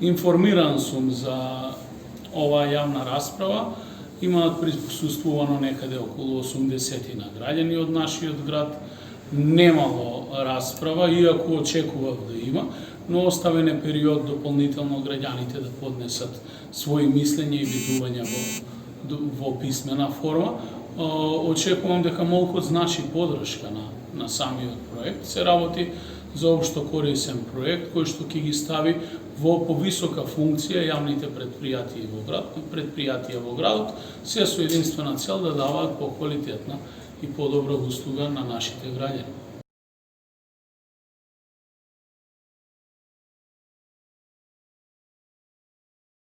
Informiran sam za ova javna rasprava. Ima присуствувано некаде околу 80 граѓани од нашиот град. Немало расправа, иако очекував да има, но оставен е период дополнително граѓаните да поднесат своји мислења и видувања во писмена форма. Очекувам дека молку значи подршка на самиот проект. Се работи за општо корисен проект кој што ќе ги стави во повисока функција јавните предпријатија во градот, се со единствена цел да даваат поквалитетна и подобра услуга на нашите граѓани.